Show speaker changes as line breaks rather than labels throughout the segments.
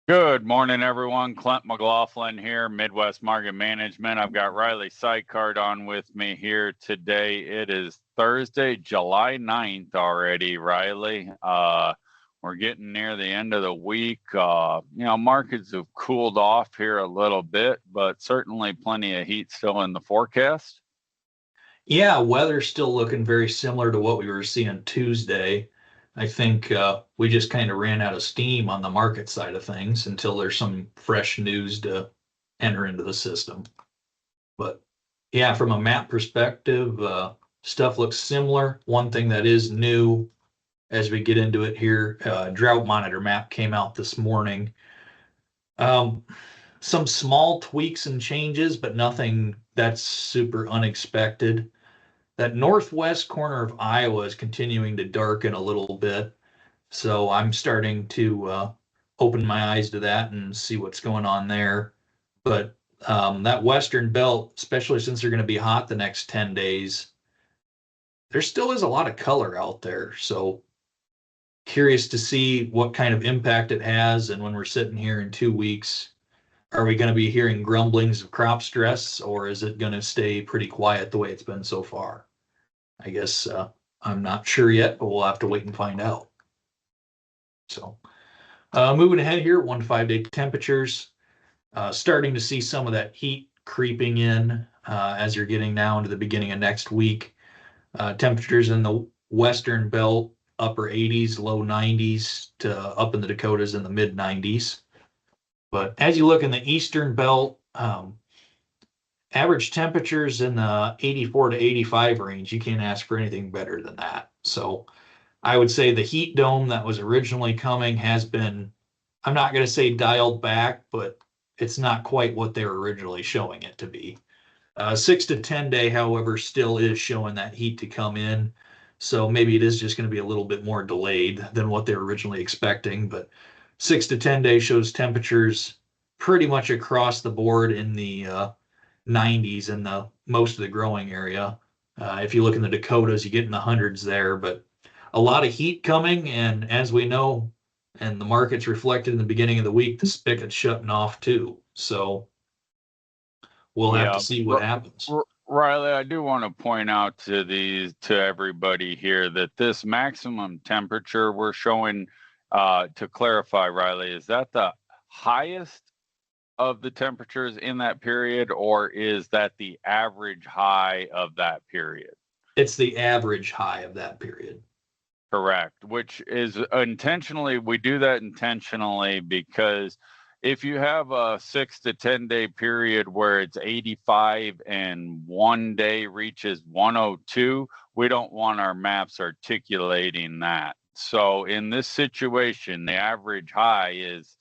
Good morning, everyone. Clint McLaughlin here, Midwest Market Management. I've got Riley Sykart on with me here today. It is Thursday, July 9th already, Riley. We're getting near the end of the week. Markets have cooled off here a little bit, but certainly plenty of heat still in the forecast.
Yeah, weather's still looking very similar to what we were seeing Tuesday. I think we just kind of ran out of steam on the market side of things until there's some fresh news to enter into the system. But yeah, from a map perspective, stuff looks similar. One thing that is new as we get into it here, drought monitor map came out this morning. Um, some small tweaks and changes, but nothing that's super unexpected. That northwest corner of Iowa is continuing to darken a little bit. So I'm starting to open my eyes to that and see what's going on there. But that western belt, especially since they're going to be hot the next 10 days, there still is a lot of color out there. So curious to see what kind of impact it has. And when we're sitting here in 2 weeks, are we going to be hearing grumblings of crop stress, or is it going to stay pretty quiet the way it's been so far? I guess I'm not sure yet, but we'll have to wait and find out. So moving ahead here, 1 to 5 day temperatures, starting to see some of that heat creeping in as you're getting now into the beginning of next week. Temperatures in the western belt, upper 80s, low 90s, to up in the Dakotas in the mid 90s. But as you look in the eastern belt, average temperatures in the 84 to 85 range, you can't ask for anything better than that. So I would say the heat dome that was originally coming has been, I'm not going to say dialed back, but it's not quite what they were originally showing it to be. 6 to 10 day, however, still is showing that heat to come in. So maybe it is just going to be a little bit more delayed than what they were originally expecting. But 6 to 10 day shows temperatures pretty much across the board in the 90s in the most of the growing area. If you look in the Dakotas, you get in the hundreds there, but a lot of heat coming. And as we know, and the market's reflected in the beginning of the week, the spigot's shutting off too. So we'll have to see what happens.
Riley, I do want to point out to everybody here that this maximum temperature we're showing, to clarify, Riley, is that the highest of the temperatures in that period, or is that the average high of that period?
It's the average high of that period.
Correct, which is intentionally, we do that intentionally because if you have a 6 to 10 day period where it's 85 and one day reaches 102, we don't want our maps articulating that. So in this situation, the average high is,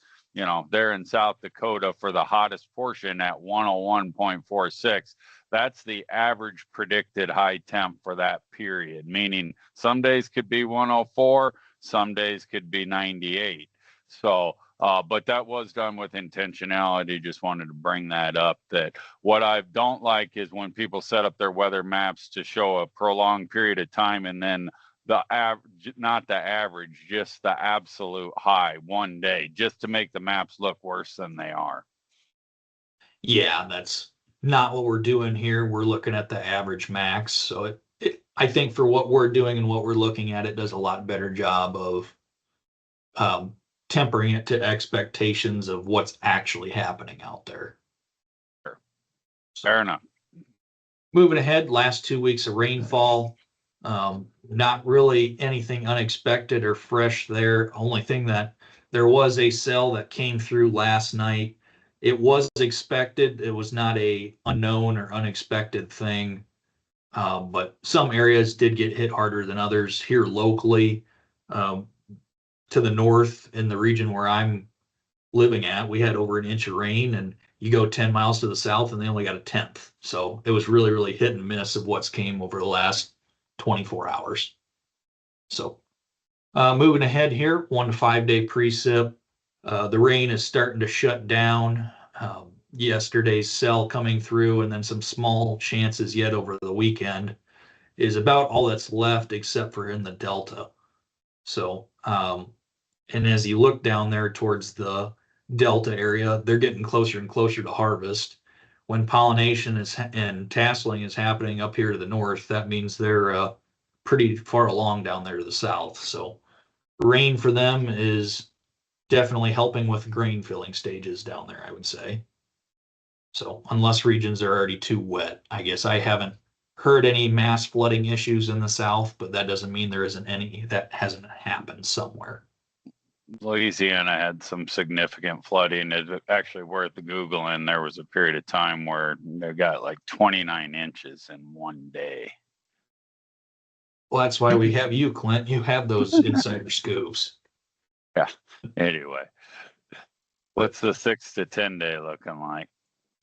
there in South Dakota for the hottest portion at 101.46. That's the average predicted high temp for that period, meaning some days could be 104, some days could be 98. So, but that was done with intentionality. Just wanted to bring that up. That what I don't like is when people set up their weather maps to show a prolonged period of time and then the average, not the average, just the absolute high one day, just to make the maps look worse than they are.
Yeah, that's not what we're doing here. We're looking at the average max. So I think for what we're doing and what we're looking at, it does a lot better job of tempering it to expectations of what's actually happening out there.
Sure. Fair enough.
Moving ahead, last 2 weeks of rainfall. Not really anything unexpected or fresh there. Only thing that there was a cell that came through last night. It was expected. It was not a unknown or unexpected thing. But some areas did get hit harder than others here locally. To the north in the region where I'm living at, we had over an inch of rain, and you go 10 miles to the south and they only got a tenth. So it was really, really hit and miss of what's came over the last 24 hours. So moving ahead here, 1 to 5 day precip. The rain is starting to shut down. Yesterday's cell coming through and then some small chances yet over the weekend is about all that's left except for in the Delta. So, and as you look down there towards the Delta area, they're getting closer and closer to harvest. When pollination and tasseling is happening up here to the north, that means they're pretty far along down there to the south. So rain for them is definitely helping with grain filling stages down there, I would say. So unless regions are already too wet, I guess I haven't heard any mass flooding issues in the south, but that doesn't mean there isn't any that hasn't happened somewhere.
Louisiana had some significant flooding. It's actually worth Googling. There was a period of time where they got like 29 inches in one day.
Well, that's why we have you, Clint. You have those insider scoops.
Yeah. Anyway, what's the 6 to 10 day looking like?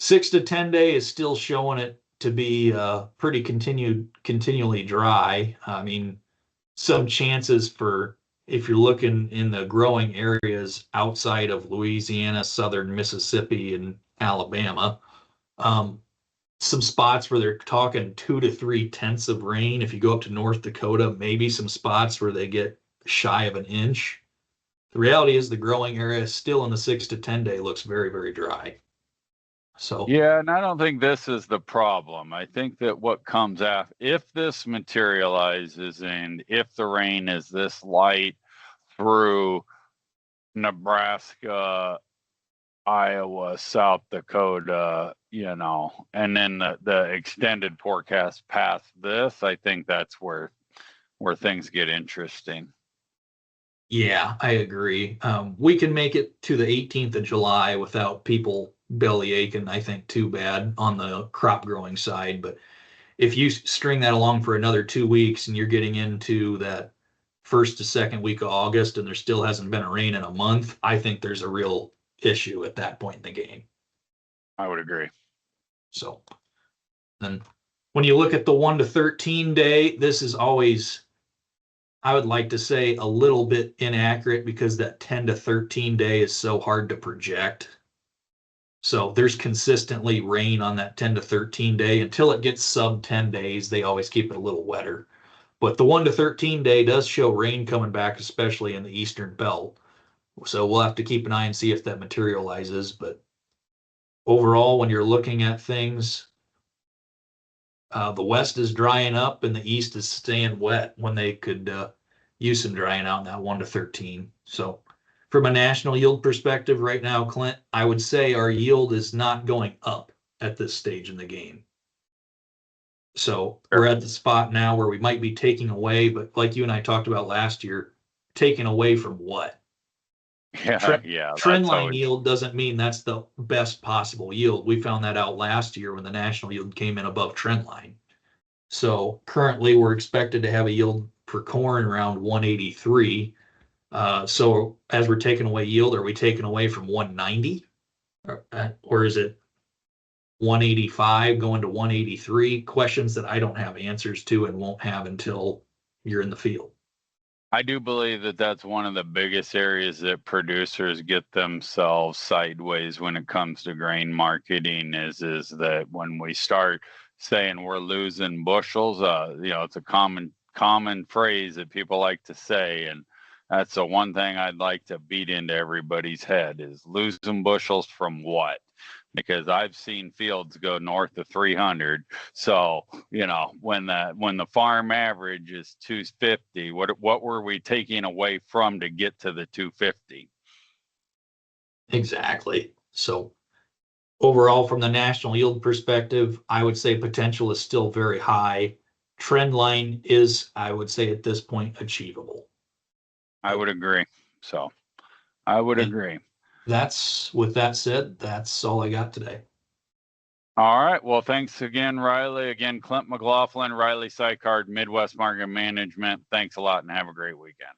6 to 10 day is still showing it to be pretty continually dry. I mean, some chances for if you're looking in the growing areas outside of Louisiana, southern Mississippi, and Alabama, some spots where they're talking 2 to 3 tenths of rain. If you go up to North Dakota, maybe some spots where they get shy of an inch. The reality is the growing area still in the 6 to 10 day looks very, very dry. So
yeah, and I don't think this is the problem. I think that what comes after, if this materializes and if the rain is this light through Nebraska, Iowa, South Dakota, and then the extended forecast past this, I think that's where things get interesting.
yeah, I agree. We can make it to the 18th of July without people belly aching, I think, too bad on the crop growing side. But if you string that along for another 2 weeks and you're getting into that first to second week of August and there still hasn't been a rain in a month, I think there's a real issue at that point in the game.
I would agree.
So then when you look at the 1 to 13 day, this is always, I would like to say, a little bit inaccurate because that 10 to 13 day is so hard to project. So there's consistently rain on that 10 to 13 day until it gets sub 10 days. They always keep it a little wetter. But the 1 to 13 day does show rain coming back, especially in the eastern belt. So we'll have to keep an eye and see if that materializes. But overall, when you're looking at things, the west is drying up and the east is staying wet when they could use some drying out in that 1 to 13. So from a national yield perspective right now, Clint, I would say our yield is not going up at this stage in the game. So we're at the spot now where we might be taking away, but like you and I talked about last year, taking away from what?
Yeah.
Trend line yield doesn't mean that's the best possible yield. We found that out last year when the national yield came in above trend line. So currently we're expected to have a yield for corn around 183. So as we're taking away yield, are we taking away from 190? Or is it 185 going to 183? Questions that I don't have answers to and won't have until you're in the field.
I do believe that that's one of the biggest areas that producers get themselves sideways when it comes to grain marketing is that when we start saying we're losing bushels, it's a common phrase that people like to say. And that's the one thing I'd like to beat into everybody's head is losing bushels from what? Because I've seen fields go north of 300. So, when the farm average is 250, what were we taking away from to get to the 250?
Exactly. So overall, from the national yield perspective, I would say potential is still very high. Trend line is, I would say at this point, achievable.
I would agree. So I would agree.
With that said, that's all I got today.
All right. Well, thanks again, Riley. Again, Clint McLaughlin, Riley Sykard, Midwest Market Management. Thanks a lot and have a great weekend.